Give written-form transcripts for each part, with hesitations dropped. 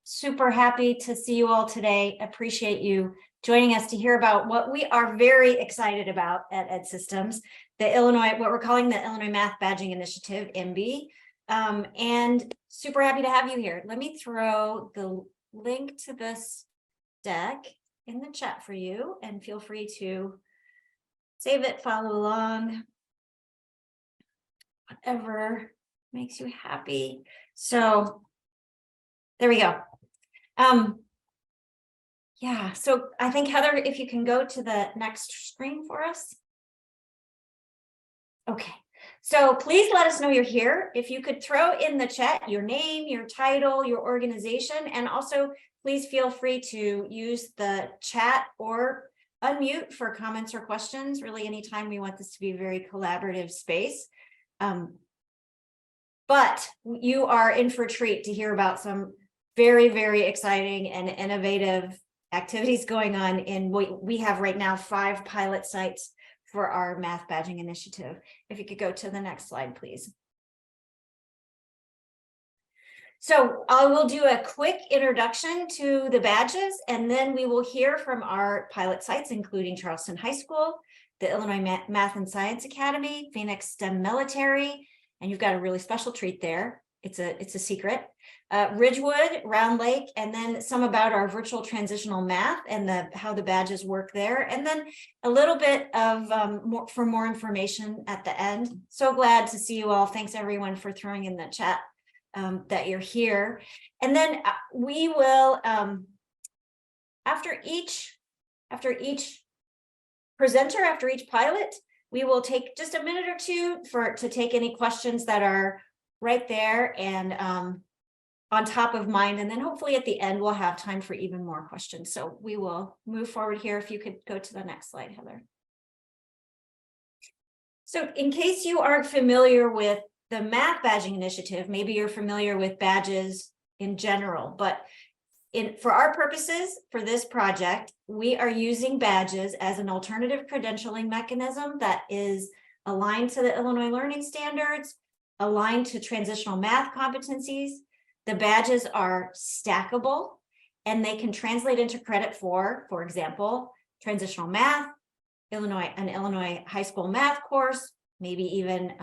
super happy to see you all today. Appreciate you joining us to hear about what we are very excited about at EdSystems, the Illinois, what we're calling the Illinois Math Badging Initiative, IMB. And super happy to have you here. Let me throw the link to this deck in the chat for you, and feel free to save it, follow along, whatever makes you happy. So there we go. Yeah, so I think Heather, if you can go to the next screen for us. Okay, so please let us know you're here. If you could throw in the chat your name, your title, your organization, and also please feel free to use the chat or unmute for comments or questions. Really, anytime. We want this to be a very collaborative space. But you are in for a treat to hear about some very, very exciting and innovative activities going on in what we have right now, 5 pilot sites for our math badging initiative. If you could go to the next slide, please. So I will do a quick introduction to the badges, and then we will hear from our pilot sites, including Charleston High School, the Illinois Math and Science Academy, Phoenix STEM Military, and you've got a really special treat there. It's a secret. Ridgewood, Round Lake, and then some about our virtual transitional math and how the badges work there, and then a little bit of more information at the end. So glad to see you all. Thanks everyone for throwing in the chat that you're here. And then we will after each presenter, after each pilot, we will take just a minute or two to take any questions that are right there and on top of mind, and then hopefully at the end we'll have time for even more questions. So we will move forward here. If you could go to the next slide, Heather. So in case you aren't familiar with the Math Badging Initiative, maybe you're familiar with badges in general, but for our purposes, for this project, we are using badges as an alternative credentialing mechanism that is aligned to the Illinois Learning Standards, aligned to transitional math competencies. The badges are stackable, and they can translate into credit for example, transitional math, an Illinois high school math course, maybe even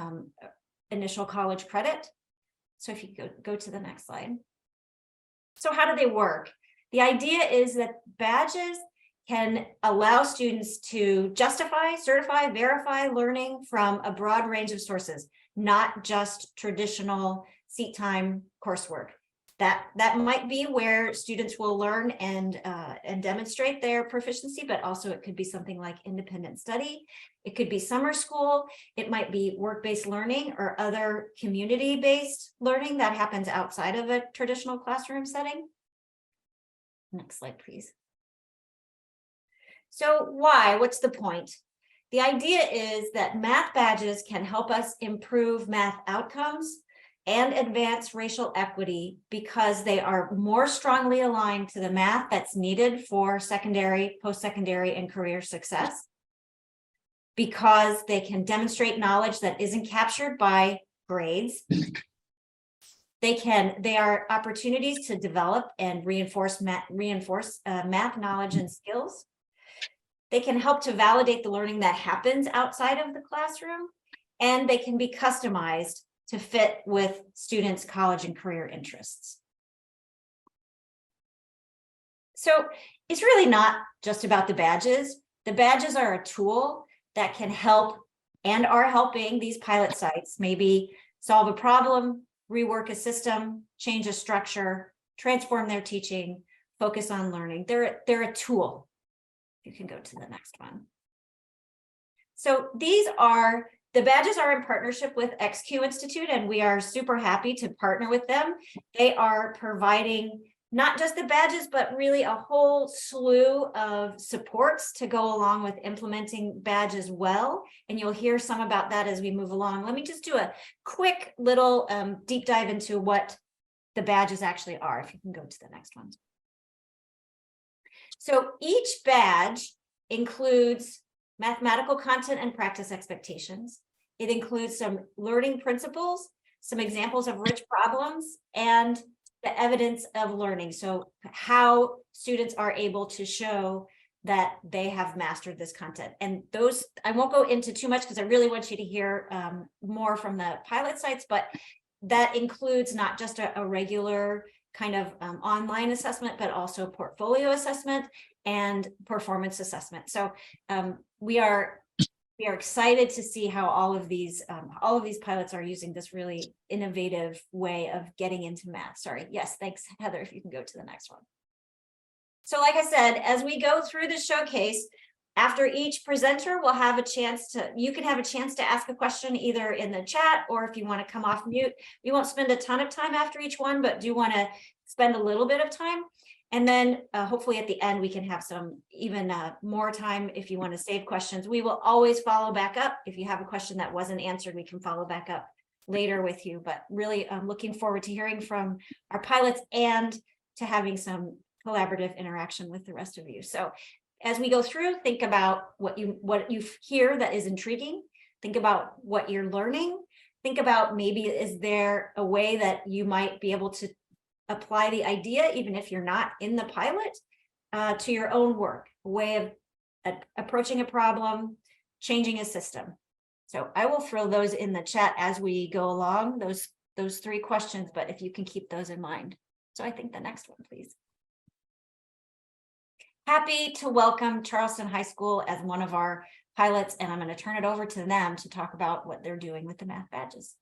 initial college credit. So if you go to the next slide. So how do they work? The idea is that badges can allow students to justify, certify, verify learning from a broad range of sources, not just traditional seat time coursework. That might be where students will learn and demonstrate their proficiency, but also it could be something like independent study. It could be summer school. It might be work-based learning or other community-based learning that happens outside of a traditional classroom setting. Next slide, please. So why? What's the point? The idea is that math badges can help us improve math outcomes and advance racial equity because they are more strongly aligned to the math that's needed for secondary, post-secondary, and career success, because they can demonstrate knowledge that isn't captured by grades. They are opportunities to develop and reinforce math knowledge and skills. They can help to validate the learning that happens outside of the classroom, and they can be customized to fit with students' college and career interests. So it's really not just about the badges. The badges are a tool that can help and are helping these pilot sites maybe solve a problem, rework a system, change a structure, transform their teaching, focus on learning. They're a tool. You can go to the next one. So the badges are in partnership with XQ Institute, and we are super happy to partner with them. They are providing not just the badges, but really a whole slew of supports to go along with implementing badges well. And you'll hear some about that as we move along. Let me just do a quick little deep dive into what the badges actually are, if you can go to the next one. So each badge includes mathematical content and practice expectations. It includes some learning principles, some examples of rich problems, and the evidence of learning. So how students are able to show that they have mastered this content. And those, I won't go into too much because I really want you to hear more from the pilot sites, but that includes not just a regular kind of online assessment, but also portfolio assessment and performance assessment. So we are excited to see how all of these pilots are using this really innovative way of getting into math. Sorry. Yes. Thanks, Heather. If you can go to the next one. So like I said, as we go through the showcase, after each presenter, we'll have a chance to, you can have a chance to ask a question either in the chat or if you want to come off mute. We won't spend a ton of time after each one, but do want to spend a little bit of time. And then hopefully at the end, we can have some even more time if you want to save questions. We will always follow back up. If you have a question that wasn't answered, we can follow back up later with you. But really, I'm looking forward to hearing from our pilots and to having some collaborative interaction with the rest of you. So as we go through, think about what you hear that is intriguing. Think about what you're learning. Think about maybe, is there a way that you might be able to apply the idea, even if you're not in the pilot, to your own work, a way of approaching a problem, changing a system. So I will throw those in the chat as we go along, those 3 questions, but if you can keep those in mind. So I think the next one, please. Happy to welcome Charleston High School as one of our pilots, and I'm going to turn it over to them to talk about what they're doing with the math badges.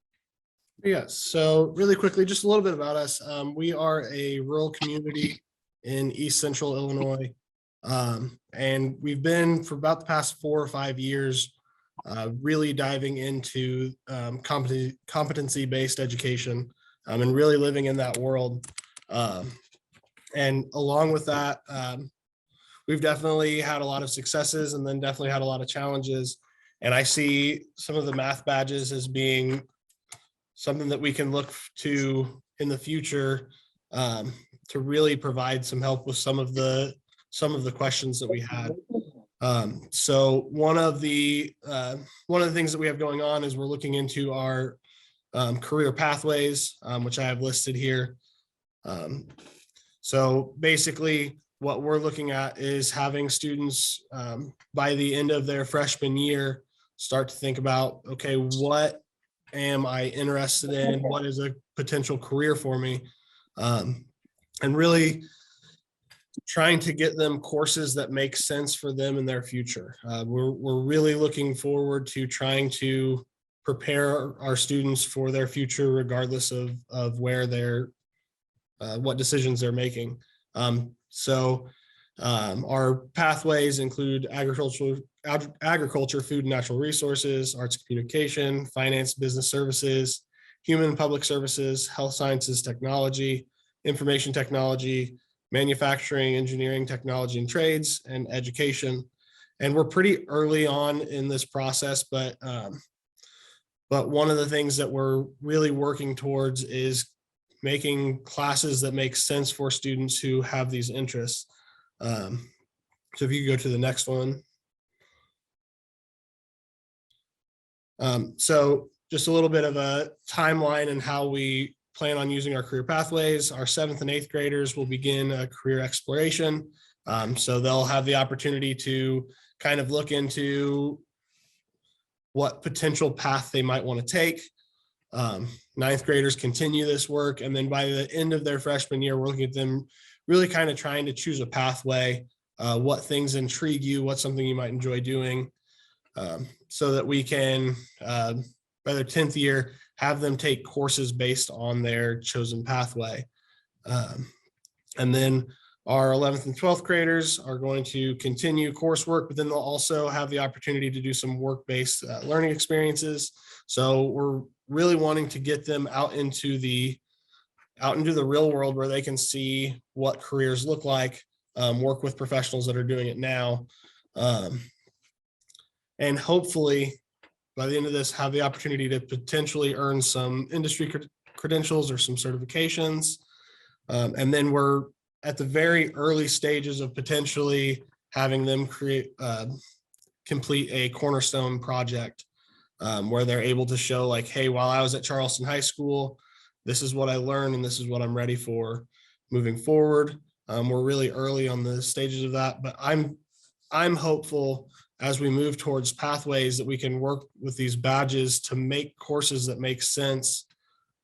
Yes, so really quickly, just a little bit about us. We are a rural community in East Central Illinois, and we've been for about the past 4 or 5 years really diving into competency-based education and really living in that world. And along with that, we've definitely had a lot of successes and then definitely had a lot of challenges. And I see some of the math badges as being something that we can look to in the future to really provide some help with some of the questions that we had. So one of the things that we have going on is we're looking into our career pathways, which I have listed here. So basically, what we're looking at is having students by the end of their freshman year start to think about, okay, what am I interested in? What is a potential career for me? And really trying to get them courses that make sense for them in their future. We're really looking forward to trying to prepare our students for their future, regardless of where they're, what decisions they're making. So our pathways include agriculture, food and natural resources, arts and communication, finance, business services, human and public services, health sciences, technology, information technology, manufacturing, engineering, technology and trades, and education. And we're pretty early on in this process, but one of the things that we're really working towards is making classes that make sense for students who have these interests. So if you go to the next one. So just a little bit of a timeline and how we plan on using our career pathways. Our 7th and 8th graders will begin a career exploration. So they'll have the opportunity to kind of look into what potential path they might want to take. 9th graders continue this work. And then by the end of their freshman year, we're looking at them really kind of trying to choose a pathway, what things intrigue you, what's something you might enjoy doing, so that we can, by their 10th year, have them take courses based on their chosen pathway. And then our 11th and 12th graders are going to continue coursework, but then they'll also have the opportunity to do some work-based learning experiences. So we're really wanting to get them out into the real world where they can see what careers look like, work with professionals that are doing it now. And hopefully by the end of this, have the opportunity to potentially earn some industry credentials or some certifications. And then we're at the very early stages of potentially having them complete a cornerstone project where they're able to show like, hey, while I was at Charleston High School, this is what I learned and this is what I'm ready for moving forward. We're really early on the stages of that, but I'm hopeful as we move towards pathways that we can work with these badges to make courses that make sense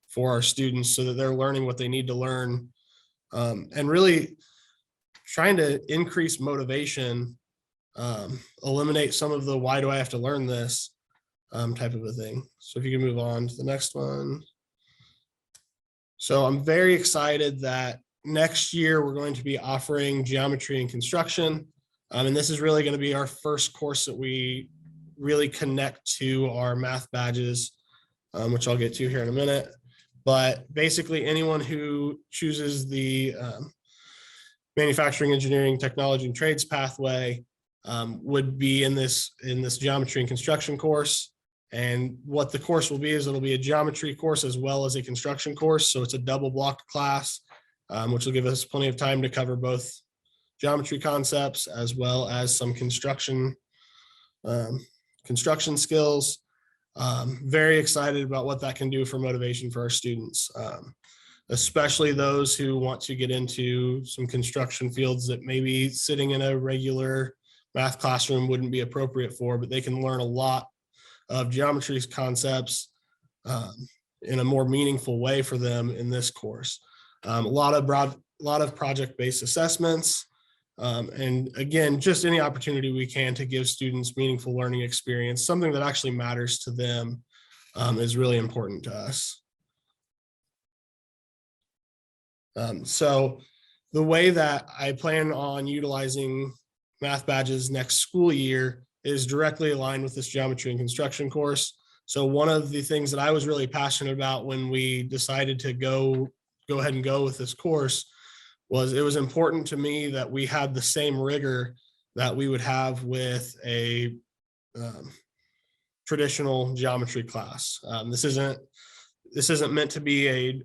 for our students so that they're learning what they need to learn, and really trying to increase motivation, eliminate some of the why do I have to learn this type of a thing. So if you can move on to the next one. So I'm very excited that next year we're going to be offering geometry and construction. And this is really going to be our first course that we really connect to our math badges, which I'll get to here in a minute. But basically anyone who chooses the manufacturing, engineering, technology, and trades pathway would be in this geometry and construction course. And what the course will be is it'll be a geometry course as well as a construction course. So it's a double block class, which will give us plenty of time to cover both geometry concepts as well as some construction skills. Very excited about what that can do for motivation for our students, especially those who want to get into some construction fields that maybe sitting in a regular math classroom wouldn't be appropriate for, but they can learn a lot of geometry concepts in a more meaningful way for them in this course. A lot of project-based assessments, and again, just any opportunity we can to give students meaningful learning experience, something that actually matters to them, is really important to us. So the way that I plan on utilizing math badges next school year is directly aligned with this geometry and construction course. So one of the things that I was really passionate about when we decided to go ahead and go with this course was it was important to me that we had the same rigor that we would have with a traditional geometry class. This isn't meant to be a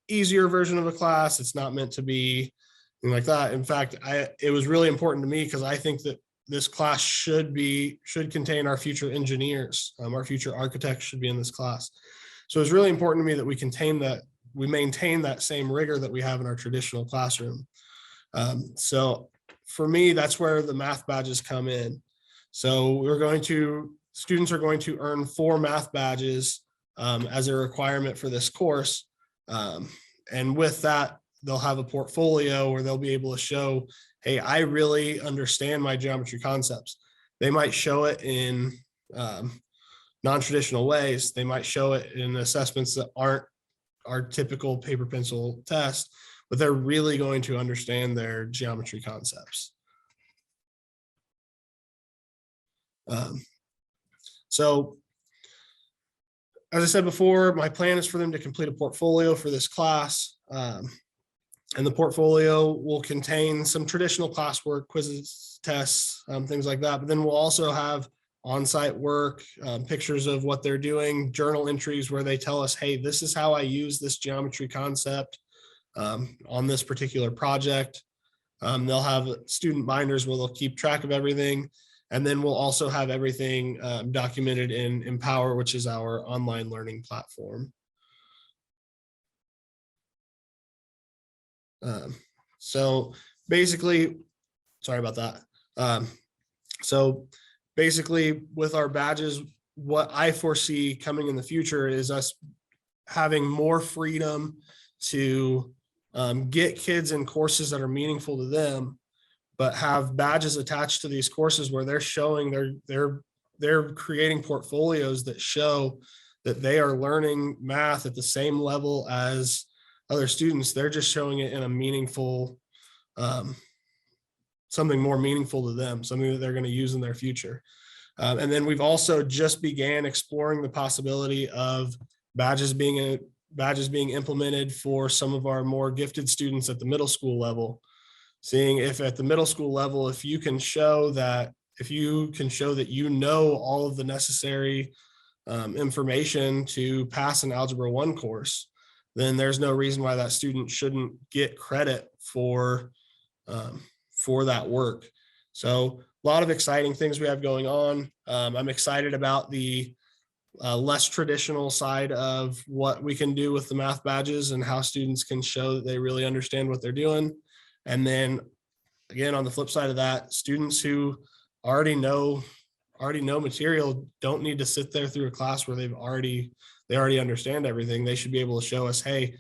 easier version of a class. It's not meant to be like that. In fact, it was really important to me because I think that this class should contain our future engineers. Our future architects should be in this class. So it's really important to me that we maintain that same rigor that we have in our traditional classroom. So for me, that's where the math badges come in. So students are going to earn 4 math badges as a requirement for this course. And with that, they'll have a portfolio where they'll be able to show, hey, I really understand my geometry concepts. They might show it in non-traditional ways. They might show it in assessments that aren't our typical paper pencil test, but they're really going to understand their geometry concepts. So as I said before, my plan is for them to complete a portfolio for this class. And the portfolio will contain some traditional classwork, quizzes, tests, things like that. But then we'll also have on-site work, pictures of what they're doing, journal entries where they tell us, hey, this is how I use this geometry concept on this particular project. They'll have student binders where they'll keep track of everything. And then we'll also have everything documented in Empower, which is our online learning platform. So basically, sorry about that. So basically with our badges, what I foresee coming in the future is us having more freedom to get kids in courses that are meaningful to them, but have badges attached to these courses where they're showing they're creating portfolios that show that they are learning math at the same level as other students. They're just showing it in a meaningful, something more meaningful to them, something that they're going to use in their future. And then we've also just began exploring the possibility of badges being implemented for some of our more gifted students at the middle school level. Seeing if at the middle school level, if you can show that you know all of the necessary information to pass an Algebra 1 course, then there's no reason why that student shouldn't get credit for that work. So a lot of exciting things we have going on. I'm excited about the less traditional side of what we can do with the math badges and how students can show that they really understand what they're doing. And then again, on the flip side of that, students who already know material don't need to sit there through a class where they already understand everything. They should be able to show us, hey,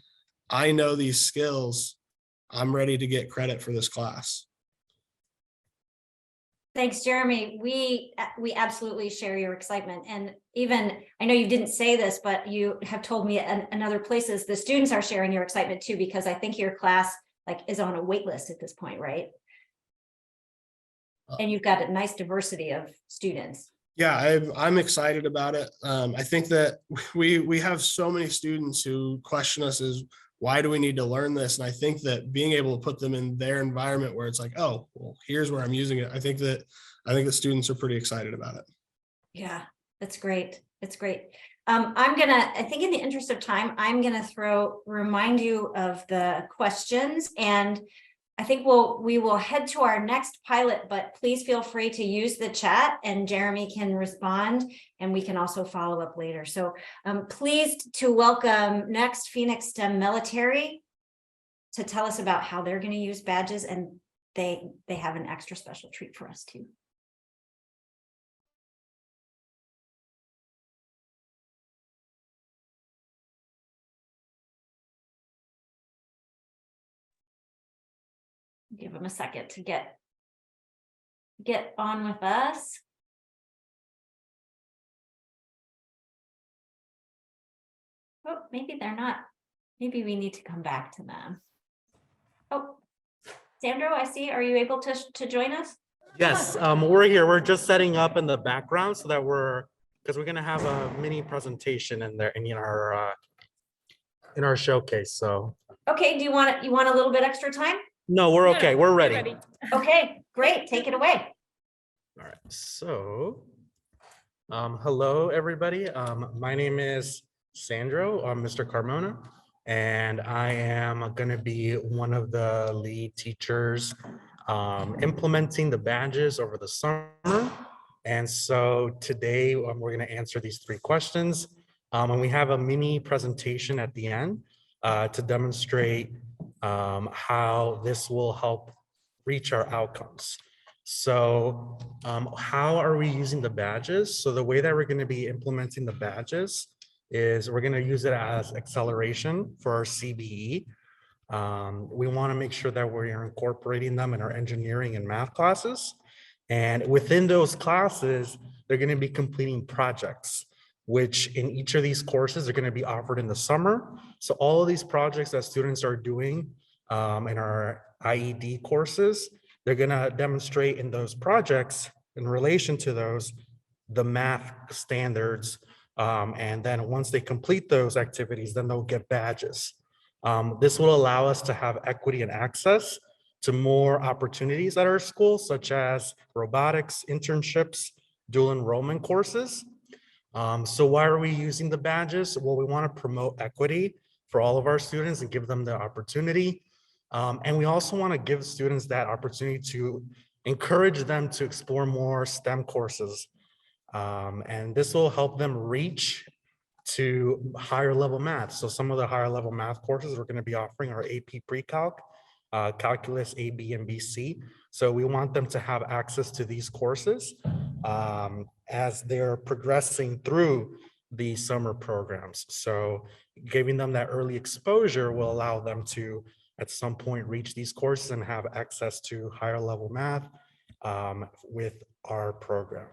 I know these skills. I'm ready to get credit for this class. Thanks, Jeremy. We absolutely share your excitement. And even, I know you didn't say this, but you have told me in other places, the students are sharing your excitement too, because I think your class is on a wait list at this point, right? And you've got a nice diversity of students. Yeah, I'm excited about it. I think that we have so many students who question us as, why do we need to learn this? And I think that being able to put them in their environment where it's like, oh, well, here's where I'm using it. I think that students are pretty excited about it. Yeah, that's great. It's great. I think in the interest of time, I'm gonna remind you of the questions, and I think we will head to our next pilot, but please feel free to use the chat and Jeremy can respond, and we can also follow up later. So I'm pleased to welcome next Phoenix STEM Military to tell us about how they're going to use badges, and they have an extra special treat for us too. Give them a second to get on with us. Oh, maybe they're not. Maybe we need to come back to them. Oh, Sandro, I see. Are you able to join us? Yes, we're here. We're just setting up in the background so that because we're gonna have a mini presentation in there in our showcase. So. Okay. Do you want a little bit extra time? No, we're okay. We're ready. Okay, great. Take it away. All right. So, hello everybody. My name is Sandro. I'm Mr. Carmona, and I am going to be one of the lead teachers implementing the badges over the summer. And so today we're going to answer these 3 questions. And we have a mini presentation at the end to demonstrate how this will help reach our outcomes. So how are we using the badges? So the way that we're going to be implementing the badges is we're going to use it as acceleration for our CBE. We want to make sure that we're incorporating them in our engineering and math classes. And within those classes, they're going to be completing projects, which in each of these courses are going to be offered in the summer. So all of these projects that students are doing in our IED courses, they're going to demonstrate in those projects in relation to those, the math standards. And then once they complete those activities, then they'll get badges. This will allow us to have equity and access to more opportunities at our school, such as robotics, internships, dual enrollment courses. So why are we using the badges? Well, we want to promote equity for all of our students and give them the opportunity. And we also want to give students that opportunity to encourage them to explore more STEM courses. And this will help them reach to higher level math. So some of the higher level math courses we're going to be offering are AP Pre-Calc, Calculus A, B, and BC. So we want them to have access to these courses as they're progressing through the summer programs. So giving them that early exposure will allow them to, at some point, reach these courses and have access to higher level math with our program.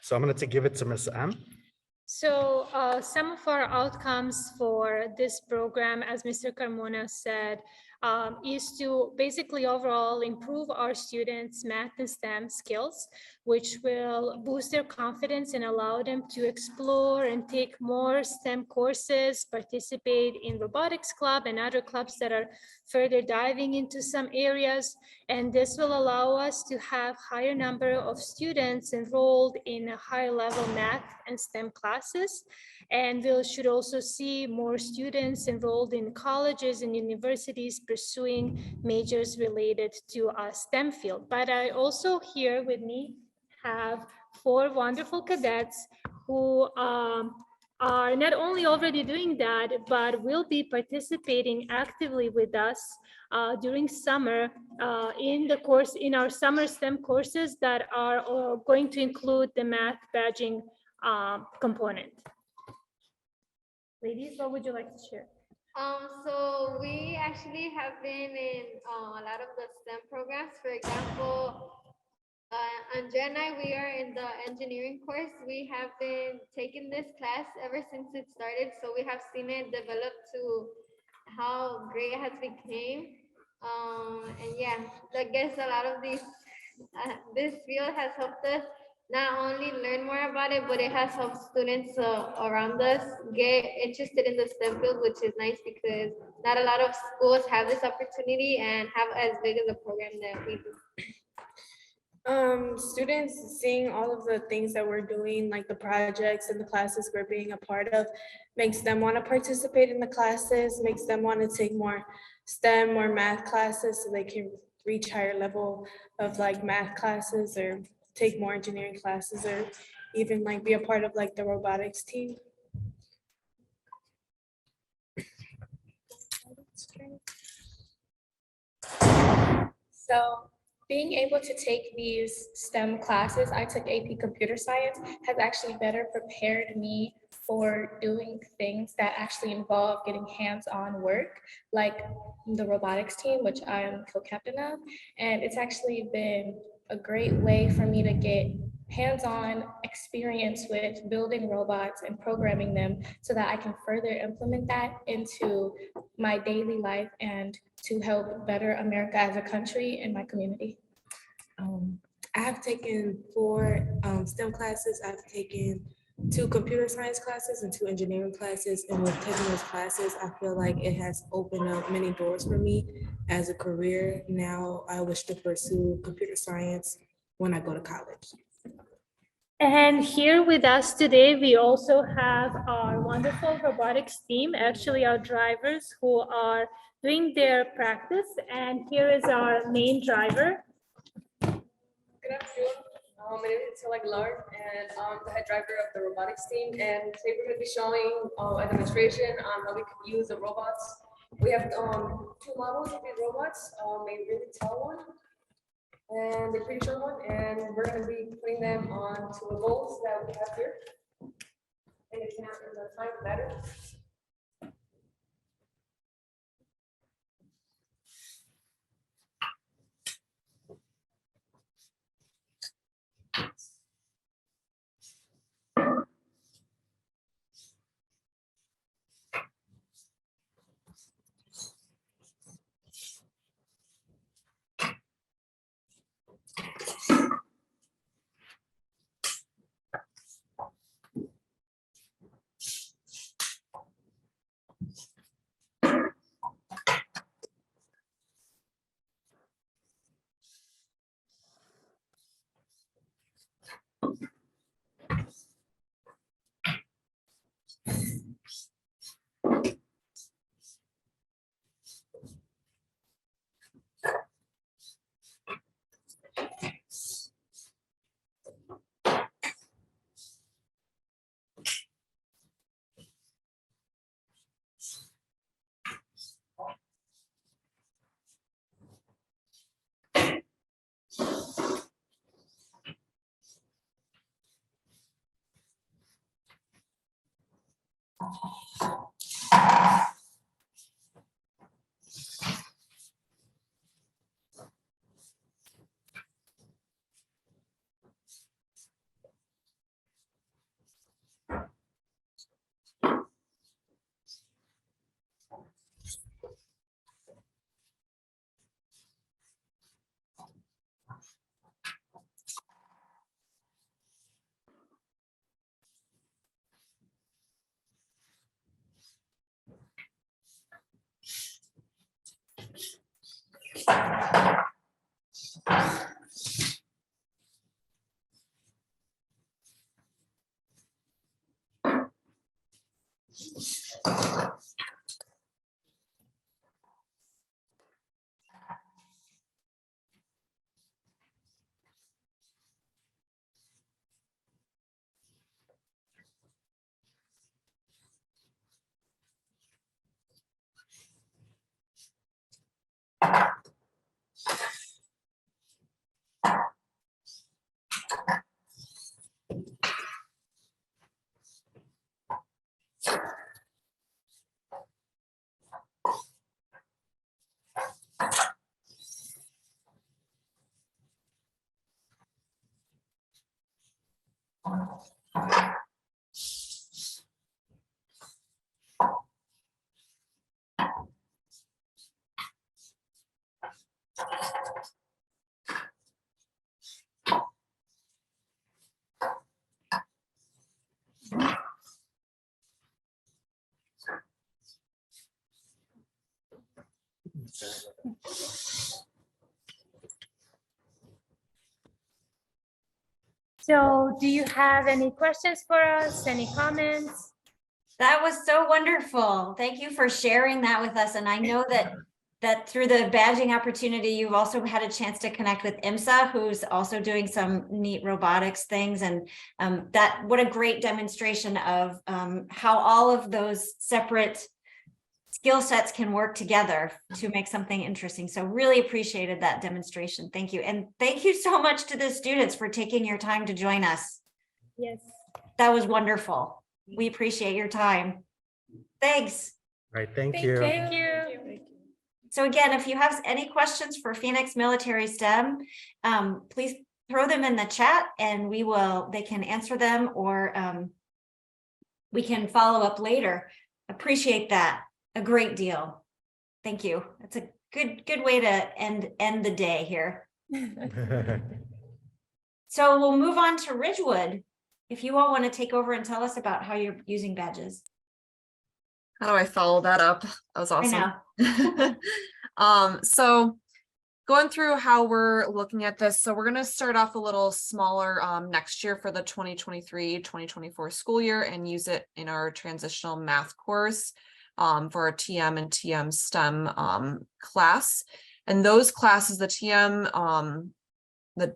So I'm going to give it to Ms. M. So some of our outcomes for this program, as Mr. Carmona said, is to basically overall improve our students' math and STEM skills, which will boost their confidence and allow them to explore and take more STEM courses, participate in robotics club and other clubs that are further diving into some areas. And this will allow us to have higher number of students enrolled in a higher level math and STEM classes. And we should also see more students enrolled in colleges and universities pursuing majors related to a STEM field. But I also here with me have 4 wonderful cadets who are not only already doing that, but will be participating actively with us during summer in our summer STEM courses that are going to include the math badging component. Ladies, what would you like to share? So we actually have been in a lot of the STEM programs. For example, Andrea and I, we are in the engineering course. We have been taking this class ever since it started. So we have seen it develop to how great it has become. And yeah, I guess a lot of this field has helped us not only learn more about it, but it has helped students around us get interested in the STEM field, which is nice because not a lot of schools have this opportunity and have as big as a program that we do. Students seeing all of the things that we're doing, like the projects and the classes we're being a part of, makes them want to participate in the classes, makes them want to take more STEM or math classes so they can reach higher level of like math classes or take more engineering classes or even like be a part of like the robotics team. So being able to take these STEM classes, I took AP Computer Science, has actually better prepared me for doing things that actually involve getting hands-on work, like the robotics team, which I'm co-captain of. And it's actually been a great way for me to get hands-on experience with building robots and programming them so that I can further implement that into my daily life and to help better America as a country and my community. I have taken 4 STEM classes. I've taken 2 computer science classes and 2 engineering classes. And with taking those classes, I feel like it has opened up many doors for me as a career. Now I wish to pursue computer science when I go to college. And here with us today, we also have our wonderful robotics team, actually our drivers who are doing their practice. And here is our main driver. Good afternoon. My name is Aguilar, and I'm the head driver of the robotics team. And today we're going to be showing a demonstration on how we could use the robots. We have 2 models of these robots, a really tall one and a pretty short one. And we're going to be putting them onto the bolts that we have here. And it's not in the time better. So do you have any questions for us? Any comments? That was so wonderful. Thank you for sharing that with us. And I know that through the badging opportunity, you've also had a chance to connect with IMSA, who's also doing some neat robotics things. And that what a great demonstration of how all of those separate skill sets can work together to make something interesting. So really appreciated that demonstration. Thank you. And thank you so much to the students for taking your time to join us. Yes. That was wonderful. We appreciate your time. Thanks. Right, thank you. Thank you. So again, if you have any questions for Phoenix Military STEM, please throw them in the chat and they can answer them, or we can follow up later. Appreciate that a great deal. Thank you. That's a good way to end the day here. So we'll move on to Ridgewood. If you all want to take over and tell us about how you're using badges. How do I follow that up? That was awesome. I know. So going through how we're looking at this. So we're going to start off a little smaller next year for the 2023-2024 school year and use it in our transitional math course for our TM and TM STEM class. And those classes, the TM and the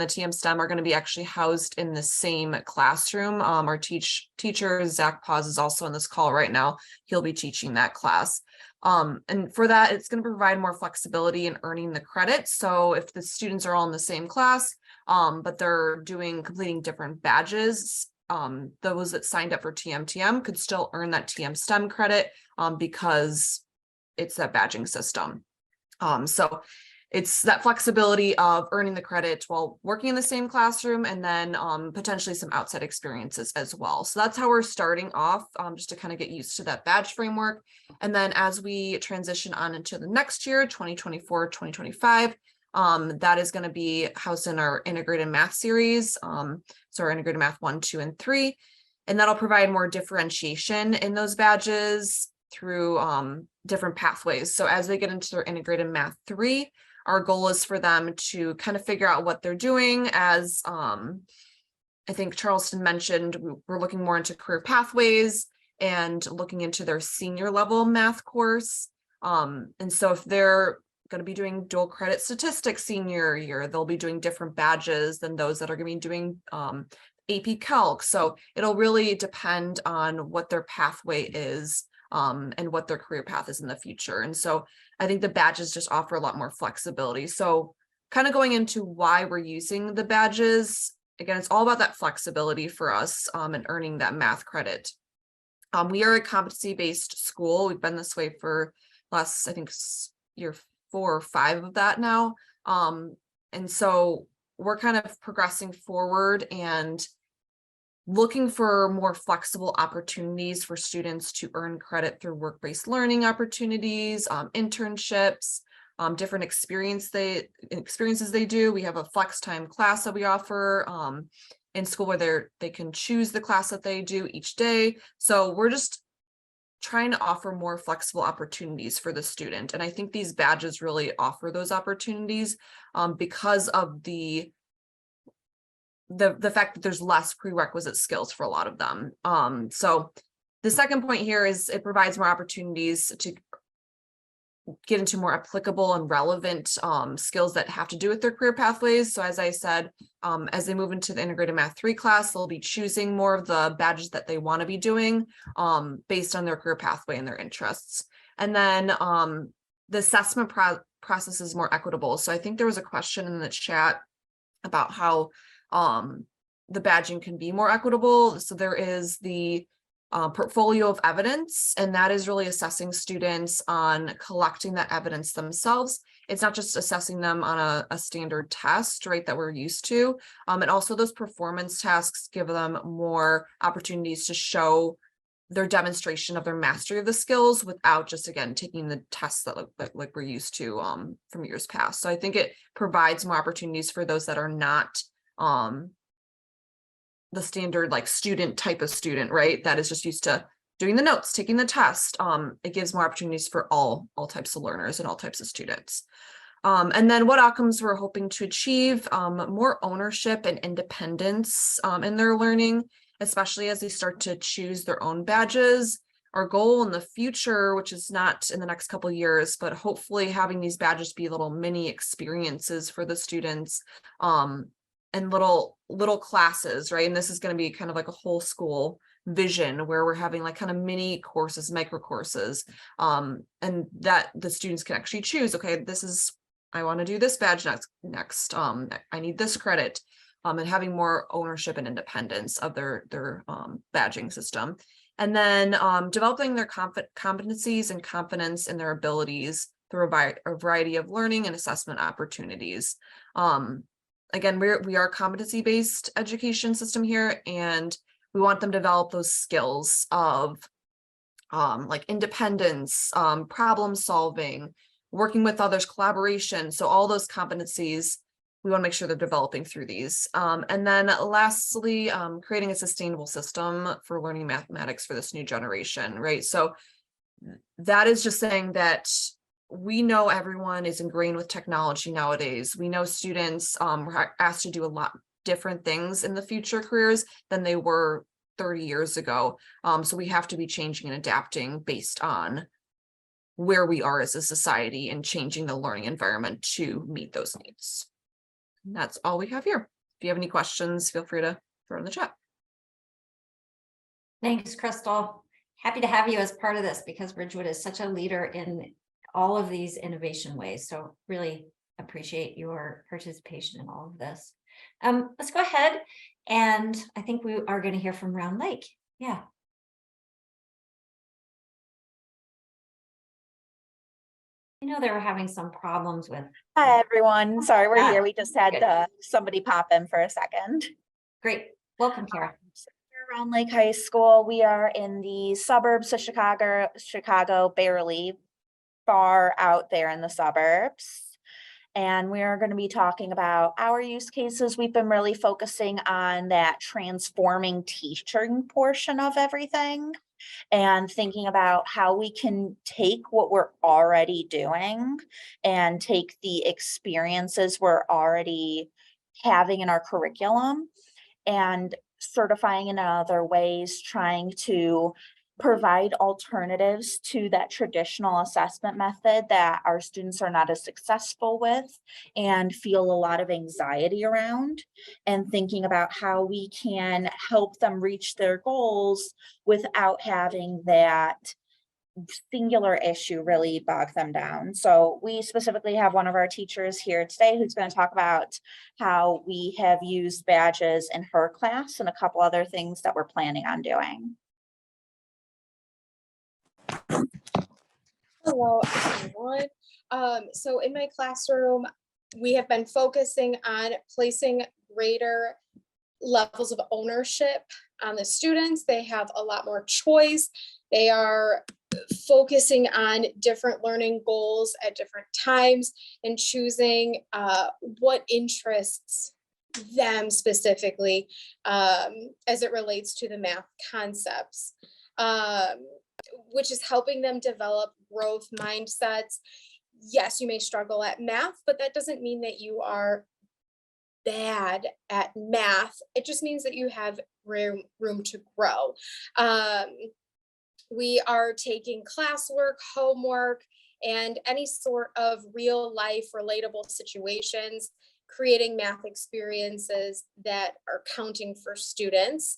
TM STEM are going to be actually housed in the same classroom. Our teacher, Zach Paz, is also on this call right now. He'll be teaching that class. And for that, it's going to provide more flexibility in earning the credit. So if the students are all in the same class, but they're completing different badges, those that signed up for TM could still earn that TM STEM credit because it's that badging system. So it's that flexibility of earning the credit while working in the same classroom, and then potentially some outside experiences as well. So that's how we're starting off, just to kind of get used to that badge framework. And then as we transition on into the next year, 2024, 2025, that is going to be housed in our integrated math series. So our integrated math 1, 2, and 3, and that'll provide more differentiation in those badges through different pathways. So as they get into their integrated math 3, our goal is for them to kind of figure out what they're doing. As I think Charleston mentioned, we're looking more into career pathways and looking into their senior level math course. And so if they're going to be doing dual credit statistics senior year, they'll be doing different badges than those that are going to be doing AP Calc. So it'll really depend on what their pathway is and what their career path is in the future. And so I think the badges just offer a lot more flexibility. So kind of going into why we're using the badges, again, it's all about that flexibility for us and earning that math credit. We are a competency-based school. We've been this way for last, I think, year 4 or 5 of that now. And so we're kind of progressing forward and looking for more flexible opportunities for students to earn credit through work-based learning opportunities, internships, different experiences they do. We have a flex time class that we offer in school where they can choose the class that they do each day. So we're just trying to offer more flexible opportunities for the student. And I think these badges really offer those opportunities because of the fact that there's less prerequisite skills for a lot of them. So the second point here is it provides more opportunities to get into more applicable and relevant skills that have to do with their career pathways. So as I said, as they move into the integrated math 3 class, they'll be choosing more of the badges that they want to be doing based on their career pathway and their interests. And then the assessment process is more equitable. So I think there was a question in the chat about how the badging can be more equitable. So there is the portfolio of evidence, and that is really assessing students on collecting that evidence themselves. It's not just assessing them on a standard test, right, that we're used to. And also those performance tasks give them more opportunities to show their demonstration of their mastery of the skills without just, again, taking the tests that look like we're used to from years past. So I think it provides more opportunities for those that are not the standard like student type of student, right, that is just used to doing the notes, taking the test. It gives more opportunities for all types of learners and all types of students. And then what outcomes we're hoping to achieve, more ownership and independence in their learning, especially as they start to choose their own badges. Our goal in the future, which is not in the next couple of years, but hopefully having these badges be little mini experiences for the students, and little classes, right? And this is going to be kind of like a whole school vision where we're having like kind of mini courses, micro courses, and that the students can actually choose, okay, I want to do this badge next. I need this credit, and having more ownership and independence of their badging system. And then developing their competencies and confidence in their abilities through a variety of learning and assessment opportunities. Again, we are a competency-based education system here, and we want them to develop those skills of like independence, problem solving, working with others, collaboration. So all those competencies, we want to make sure they're developing through these. And then lastly, creating a sustainable system for learning mathematics for this new generation, right? So that is just saying that we know everyone is ingrained with technology nowadays. We know students are asked to do a lot different things in the future careers than they were 30 years ago. So we have to be changing and adapting based on where we are as a society and changing the learning environment to meet those needs. And that's all we have here. If you have any questions, feel free to throw in the chat. Thanks, Crystal. Happy to have you as part of this because Ridgewood is such a leader in all of these innovation ways. So really appreciate your participation in all of this. Let's go ahead, and I think we are going to hear from Round Lake. Yeah. I know they were having some problems with. Hi, everyone. Sorry, we're Ah, here. We just had somebody pop in for a second. Great. Welcome, Kara. We're around Lake High School. We are in the suburbs of Chicago, barely far out there in the suburbs. And we are going to be talking about our use cases. We've been really focusing on that transforming teaching portion of everything and thinking about how we can take what we're already doing and take the experiences we're already having in our curriculum and certifying in other ways, trying to provide alternatives to that traditional assessment method that our students are not as successful with and feel a lot of anxiety around, and thinking about how we can help them reach their goals without having that singular issue really bog them down. So we specifically have one of our teachers here today who's going to talk about how we have used badges in her class and a couple other things that we're planning on doing. Hello, everyone. So in my classroom, we have been focusing on placing greater levels of ownership on the students. They have a lot more choice. They are focusing on different learning goals at different times and choosing what interests them specifically as it relates to the math concepts. Which is helping them develop growth mindsets. Yes, you may struggle at math, but that doesn't mean that you are bad at math. It just means that you have room to grow. We are taking classwork, homework, and any sort of real life relatable situations, creating math experiences that are counting for students.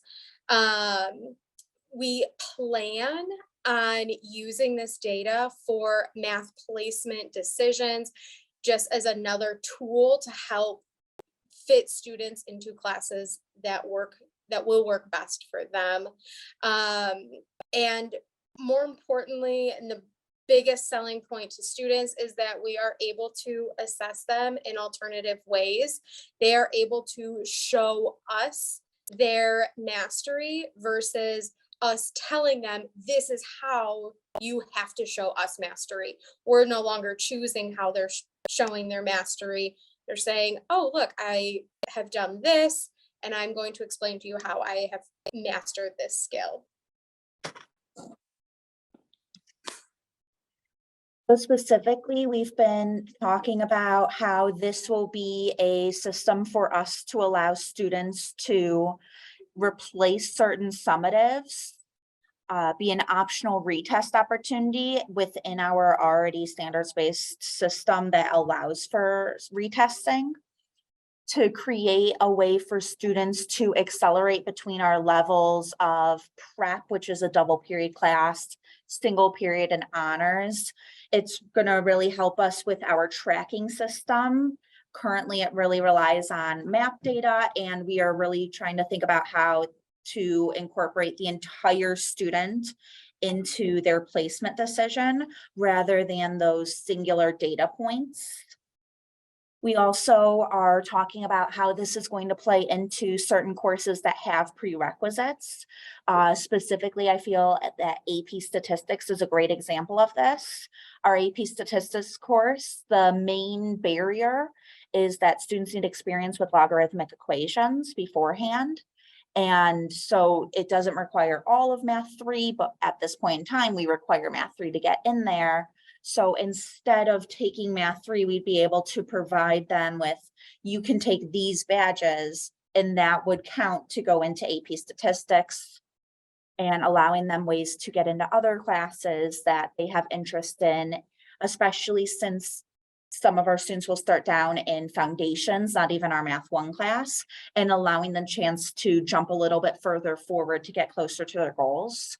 We plan on using this data for math placement decisions, just as another tool to help fit students into classes that will work best for them. And more importantly, and the biggest selling point to students is that we are able to assess them in alternative ways. They are able to show us their mastery versus us telling them this is how you have to show us mastery. We're no longer choosing how they're showing their mastery. They're saying, oh, look, I have done this, and I'm going to explain to you how I have mastered this skill. So specifically, we've been talking about how this will be a system for us to allow students to replace certain summatives, be an optional retest opportunity within our already standards-based system that allows for retesting, to create a way for students to accelerate between our levels of prep, which is a double period class, single period, and honors. It's gonna really help us with our tracking system. Currently, it really relies on map data, and we are really trying to think about how to incorporate the entire student into their placement decision rather than those singular data points. We also are talking about how this is going to play into certain courses that have prerequisites. Specifically, I feel that AP Statistics is a great example of this. Our AP Statistics course, the main barrier is that students need experience with logarithmic equations beforehand. And so it doesn't require all of Math 3, but at this point in time, we require Math 3 to get in there. So instead of taking Math 3, we'd be able to provide them with, you can take these badges and that would count to go into AP Statistics, and allowing them ways to get into other classes that they have interest in, especially since some of our students will start down in foundations, not even our Math 1 class, and allowing them chance to jump a little bit further forward to get closer to their goals.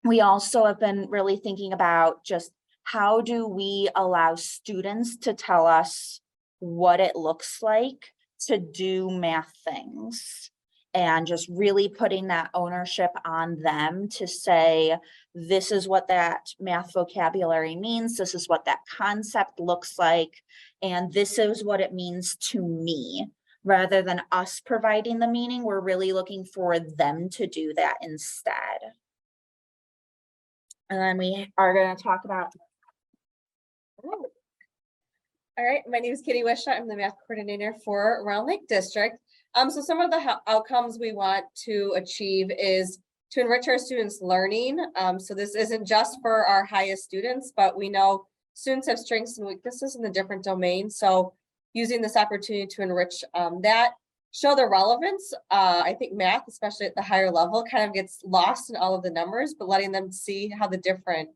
We also have been really thinking about just how do we allow students to tell us what it looks like to do math things, and just really putting that ownership on them to say, this is what that math vocabulary means, this is what that concept looks like, and this is what it means to me. Rather than us providing the meaning, we're really looking for them to do that instead. And then we are going to talk about. All right, my name is Kitty Wishart. I'm the math coordinator for Round Lake District. So some of the outcomes we want to achieve is to enrich our students' learning. So this isn't just for our highest students, but we know students have strengths and weaknesses in the different domains. So using this opportunity to enrich that, show the relevance. I think math, especially at the higher level, kind of gets lost in all of the numbers, but letting them see how the different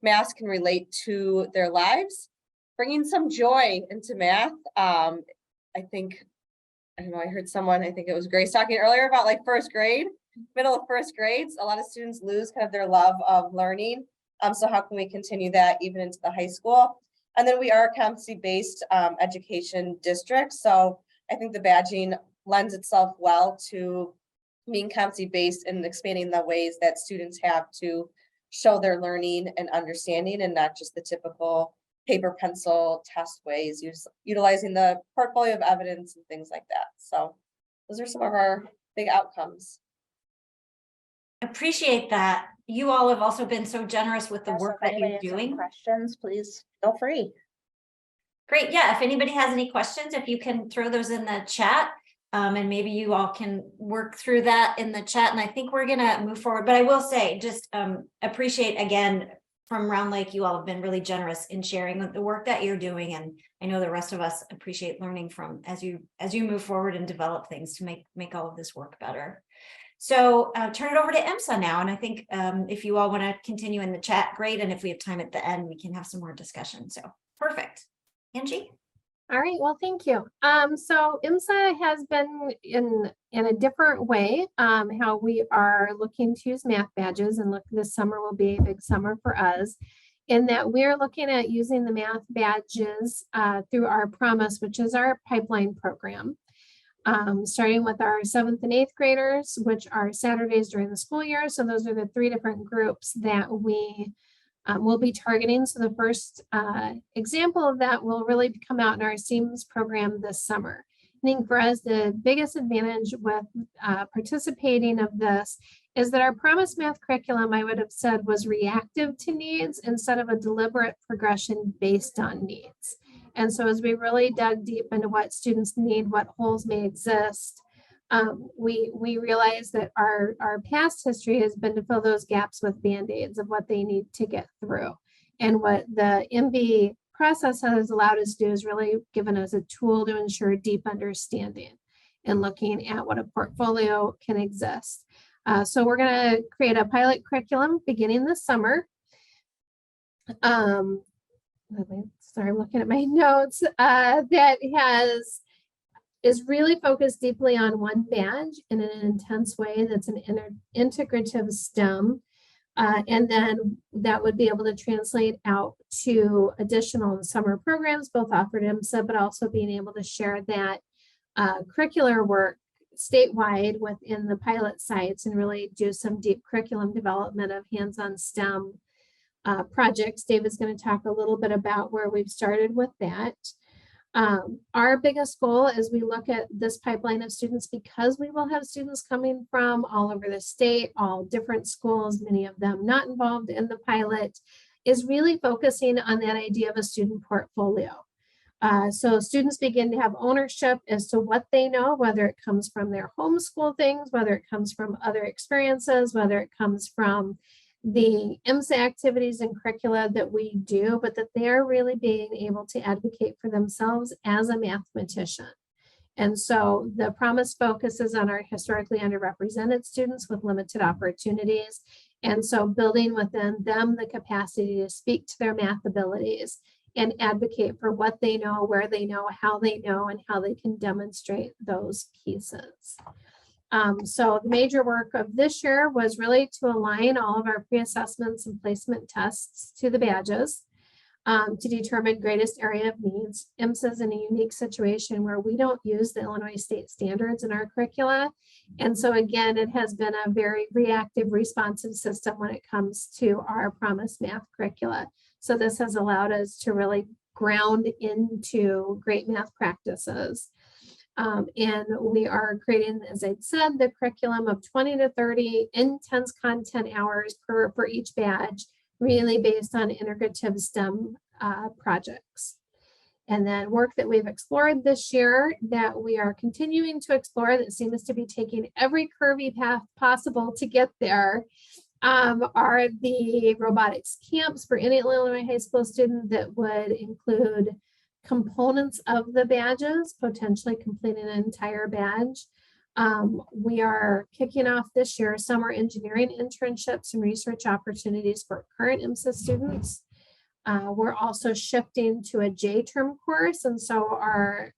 maths can relate to their lives, bringing some joy into math. I don't know, I heard someone, I think it was Grace talking earlier about like first grade, middle of first grades. A lot of students lose kind of their love of learning. So how can we continue that even into the high school? And then we are a competency-based education district. So I think the badging lends itself well to being competency-based and expanding the ways that students have to show their learning and understanding, and not just the typical paper pencil test ways, utilizing the portfolio of evidence and things like that. So those are some of our big outcomes. Appreciate that. You all have also been so generous with the work that you're doing. Questions, please feel free. Great. Yeah, if anybody has any questions, if you can throw those in the chat, and maybe you all can work through that in the chat. And I think we're gonna move forward, but I will say, just appreciate again from Round Lake, you all have been really generous in sharing the work that you're doing. And I know the rest of us appreciate learning from as you move forward and develop things to make all of this work better. So turn it over to EMSA now. And I think if you all want to continue in the chat, great. And if we have time at the end, we can have some more discussion. So perfect. Angie? All right, well, thank you. So EMSA has been in a different way, how we are looking to use math badges, and look, this summer will be a big summer for us, in that we're looking at using the math badges through our Promise, which is our pipeline program. Starting with our 7th and 8th graders, which are Saturdays during the school year. So those are the 3 different groups that we will be targeting. So the first example of that will really come out in our EdSystems program this summer. I think for us, the biggest advantage with participating of this is that our Promise Math curriculum, I would have said, was reactive to needs instead of a deliberate progression based on needs. And so as we really dug deep into what students need, what holes may exist, we realized that our past history has been to fill those gaps with Band-Aids of what they need to get through. And what the MB process has allowed us to do is really given us a tool to ensure deep understanding and looking at what a portfolio can exist. So we're going to create a pilot curriculum beginning this summer. Sorry, I'm looking at my notes. That is really focused deeply on one badge in an intense way that's an integrative STEM. And then that would be able to translate out to additional summer programs, both offered IMSA, but also being able to share that curricular work statewide within the pilot sites and really do some deep curriculum development of hands-on STEM projects. David's going to talk a little bit about where we've started with that. Our biggest goal as we look at this pipeline of students, because we will have students coming from all over the state, all different schools, many of them not involved in the pilot, is really focusing on that idea of a student portfolio. So students begin to have ownership as to what they know, whether it comes from their homeschool things, whether it comes from other experiences, whether it comes from the IMSA activities and curricula that we do, but that they're really being able to advocate for themselves as a mathematician. And so the promise focuses on our historically underrepresented students with limited opportunities. And so building within them the capacity to speak to their math abilities and advocate for what they know, where they know, how they know, and how they can demonstrate those pieces. So the major work of this year was really to align all of our pre-assessments and placement tests to the badges to determine greatest area of needs. IMSA is in a unique situation where we don't use the Illinois state standards in our curricula. And so again, it has been a very reactive, responsive system when it comes to our Promise Math curricula. So this has allowed us to really ground into great math practices. And we are creating, as I said, the curriculum of 20 to 30 intense content hours for each badge, really based on integrative STEM projects. And then work that we've explored this year that we are continuing to explore that seems to be taking every curvy path possible to get there are the robotics camps for any Illinois high school student that would include components of the badges, potentially completing an entire badge. We are kicking off this year summer engineering internships and research opportunities for current IMSA students. We're also shifting to a J-term course. And so our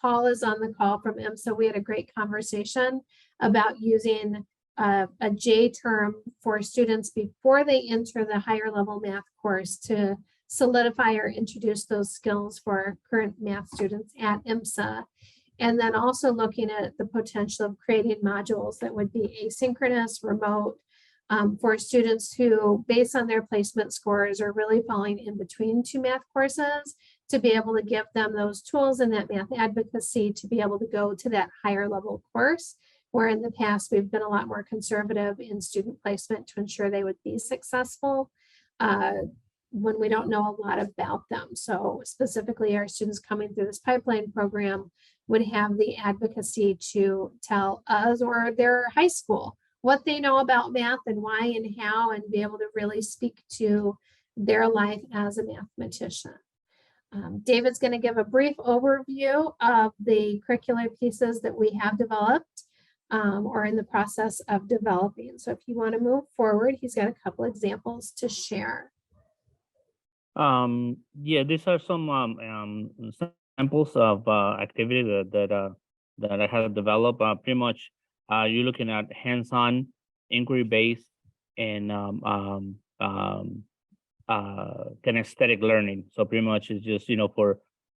Paul is on the call from IMSA. We had a great conversation about using a J-term for students before they enter the higher level math course to solidify or introduce those skills for current math students at IMSA. And then also looking at the potential of creating modules that would be asynchronous, remote, for students who, based on their placement scores, are really falling in between two math courses, to be able to give them those tools and that math advocacy to be able to go to that higher level course, where in the past we've been a lot more conservative in student placement to ensure they would be successful when we don't know a lot about them. So specifically our students coming through this pipeline program would have the advocacy to tell us or their high school what they know about math and why and how, and be able to really speak to their life as a mathematician. David's going to give a brief overview of the curricular pieces that we have developed or in the process of developing. So if you want to move forward, he's got a couple examples to share. Yeah, these are some samples of activity that I have developed. Pretty much, you're looking at hands-on, inquiry-based, and kinesthetic learning. So pretty much it's just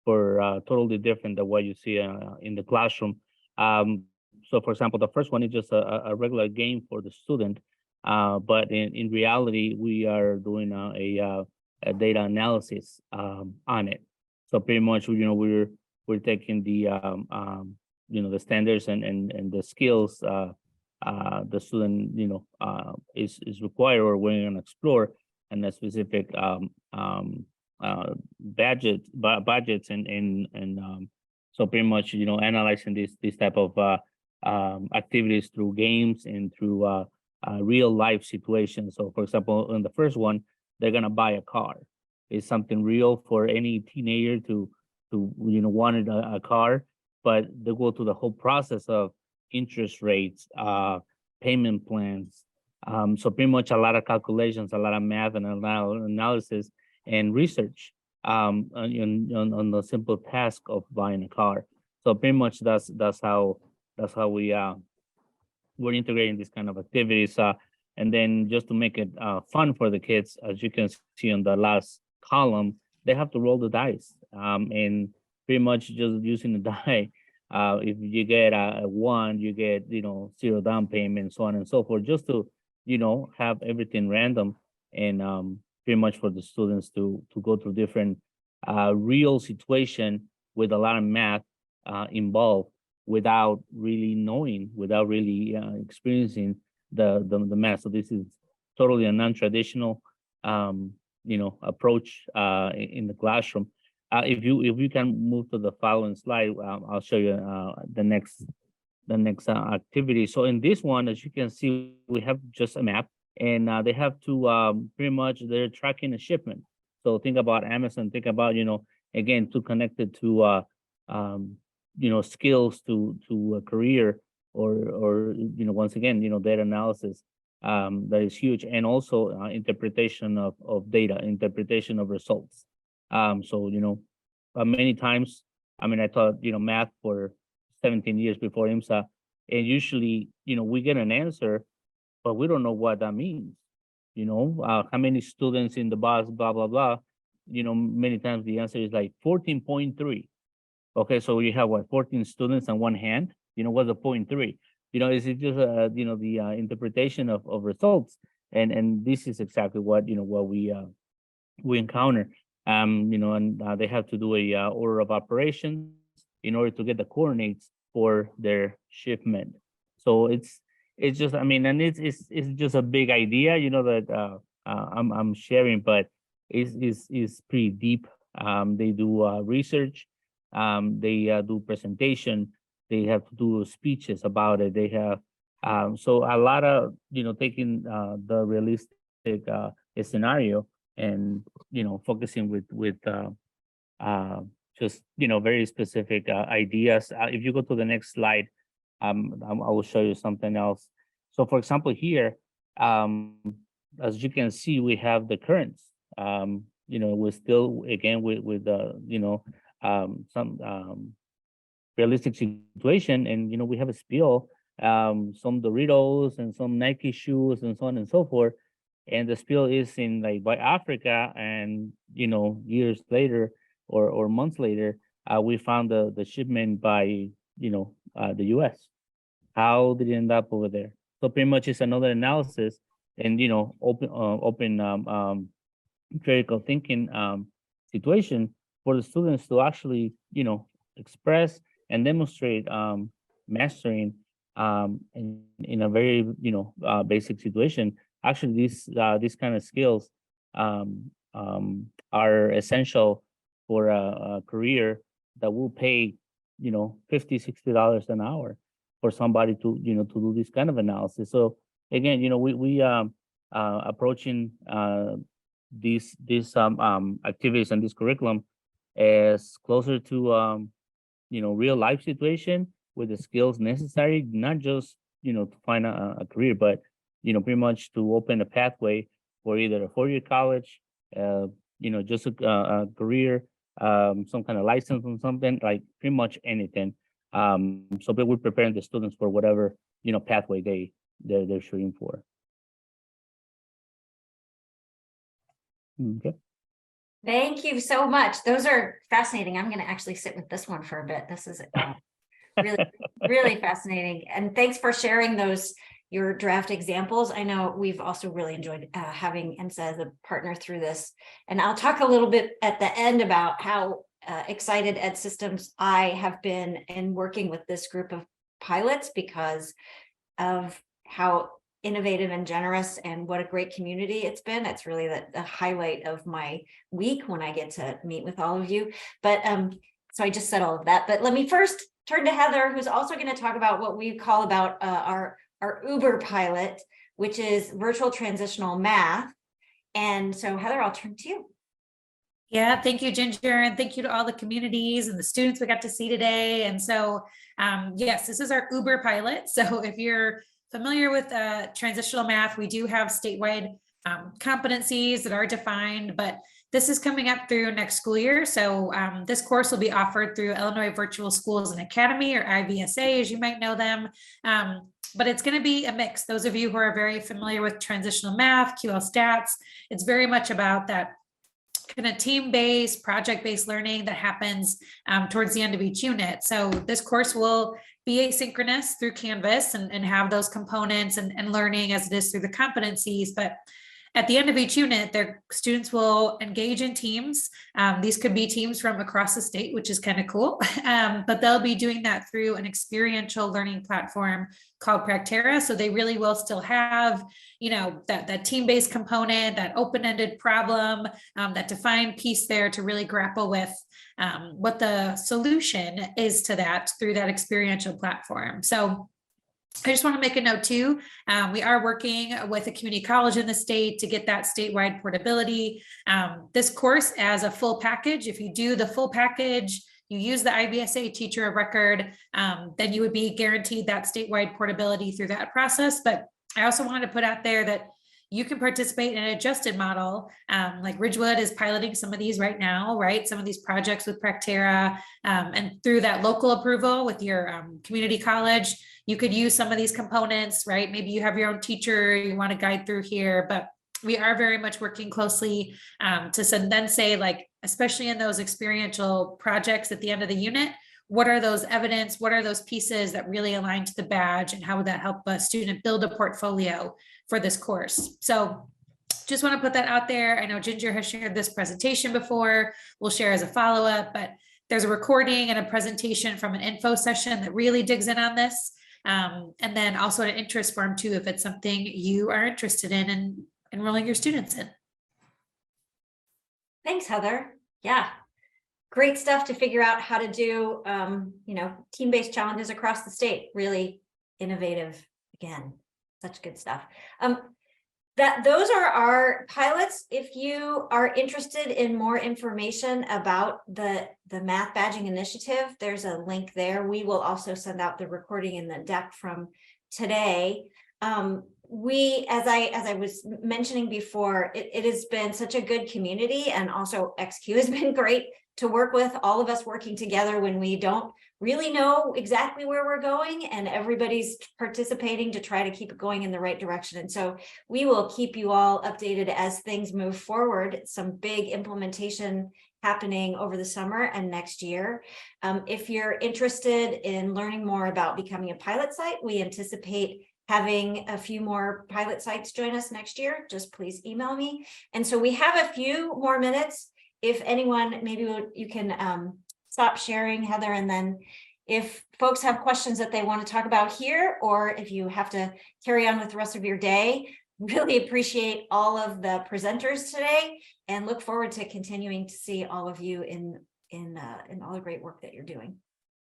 for totally different than what you see in the classroom. So for example, the first one is just a regular game for the student, but in reality, we are doing a data analysis on it. So pretty much, we're taking the the standards and the skills the student is required, or we're going to explore, and the specific budgets and so pretty much analyzing these type of activities through games and through real life situations. So for example, in the first one, they're gonna buy a car. It's something real for any teenager to wanted a car, but they go through the whole process of interest rates, payment plans. So pretty much a lot of calculations, a lot of math and analysis and research on the simple task of buying a car. So pretty much that's how we're integrating these kind of activities. And then just to make it fun for the kids, as you can see on the last column, they have to roll the dice, and pretty much just using the die. If you get a 1, you get 0 down payment, so on and so forth, just to have everything random, and pretty much for the students to go through different real situation with a lot of math involved, without really knowing, without really experiencing the math. So this is totally a non-traditional approach in the classroom. If you can move to the following slide, I'll show you the next activity. So in this one, as you can see, we have just a map, and they have to pretty much, they're tracking a shipment. So think about Amazon, think about, again, to connect it to skills, to a career, or once again, data analysis. That is huge, and also interpretation of data, interpretation of results. So many times, I taught math for 17 years before IMSA, and usually we get an answer, but we don't know what that means. How many students in the bus, blah blah blah. Many times the answer is like 14.3. Okay, so you have what, 14 students on one hand. What's the 0.3? Is it just the interpretation of results? And this is exactly what we encounter. And they have to do a order of operations in order to get the coordinates for their shipment. So it's just, and it's just a big idea, that I'm sharing, but it's pretty deep. They do research, they do presentation, they have to do speeches about it. They have so a lot of taking the realistic scenario, and focusing with just very specific ideas. If you go to the next slide, I will show you something else. So for example, here, as you can see, we have the currents. We're still, again, with some realistic situation, and we have a spill, some Doritos and some Nike shoes and so on and so forth, and the spill is in by Africa, and years later or months later, we found the shipment by the US. How did it end up over there? So pretty much it's another analysis, and open critical thinking situation for the students to actually express and demonstrate mastering in a very basic situation. Actually, these kind of skills are essential for a career that will pay $50-$60 an hour for somebody to to do this kind of analysis. So again, we approaching these activities and this curriculum as closer to real life situation, with the skills necessary, not just to find a career, but pretty much to open a pathway for either a 4-year college, just a career, some kind of license or something, like pretty much anything. So we're preparing the students for whatever pathway they're shooting for. Okay. Thank you so much. Those are fascinating. I'm going to actually sit with this one for a bit. This is really, really fascinating. And thanks for sharing your draft examples. I know we've also really enjoyed having EMSA as a partner through this. And I'll talk a little bit at the end about how excited EdSystems I have been in working with this group of pilots, because of how innovative and generous, and what a great community it's been. It's really the highlight of my week when I get to meet with all of you. But so I just said all of that, but let me first turn to Heather, who's also going to talk about what we call about our Uber pilot, which is virtual transitional math. And so Heather, I'll turn to you. Yeah, thank you, Ginger, and thank you to all the communities and the students we got to see today. And so, yes, this is our Uber pilot. So if you're familiar with transitional math, we do have statewide competencies that are defined, but this is coming up through next school year. So this course will be offered through Illinois Virtual Schools and Academy, or IVSA, as you might know them. But it's going to be a mix. Those of you who are very familiar with transitional math, QL stats, it's very much about that kind of team-based, project-based learning that happens towards the end of each unit. So this course will be asynchronous through Canvas and have those components and learning as it is through the competencies. But at the end of each unit, their students will engage in teams. These could be teams from across the state, which is kind of cool, but they'll be doing that through an experiential learning platform called Practera. So they really will still have, you know, that team-based component, that open-ended problem, that defined piece there to really grapple with what the solution is to that through that experiential platform. So I just want to make a note too. We are working with a community college in the state to get that statewide portability. This course as a full package, if you do the full package, you use the IVSA teacher of record, then you would be guaranteed that statewide portability through that process. But I also wanted to put out there that you can participate in an adjusted model, like Ridgewood is piloting some of these right now, right? Some of these projects with Practera, and through that local approval with your community college, you could use some of these components, right? Maybe you have your own teacher you want to guide through here, but we are very much working closely to then say, like, especially in those experiential projects at the end of the unit, what are those evidence? What are those pieces that really align to the badge, and how would that help a student build a portfolio for this course? So just want to put that out there. I know Ginger has shared this presentation before. We'll share as a follow-up, but there's a recording and a presentation from an info session that really digs in on this. And then also an interest form too, if it's something you are interested in and enrolling your students in. Thanks, Heather. Yeah, great stuff to figure out how to do, you know, team-based challenges across the state. Really innovative. Again, such good stuff. Those are our pilots. If you are interested in more information about the math badging initiative, there's a link there. We will also send out the recording in the deck from today. We, as I was mentioning before, it has been such a good community, and also XQ has been great to work with, all of us working together when we don't really know exactly where we're going, and everybody's participating to try to keep it going in the right direction. And so we will keep you all updated as things move forward. Some big implementation happening over the summer and next year. If you're interested in learning more about becoming a pilot site, we anticipate having a few more pilot sites join us next year. Just please email me. And so we have a few more minutes. If anyone, maybe you can stop sharing, Heather, and then if folks have questions that they want to talk about here, or if you have to carry on with the rest of your day, really appreciate all of the presenters today and look forward to continuing to see all of you in all the great work that you're doing.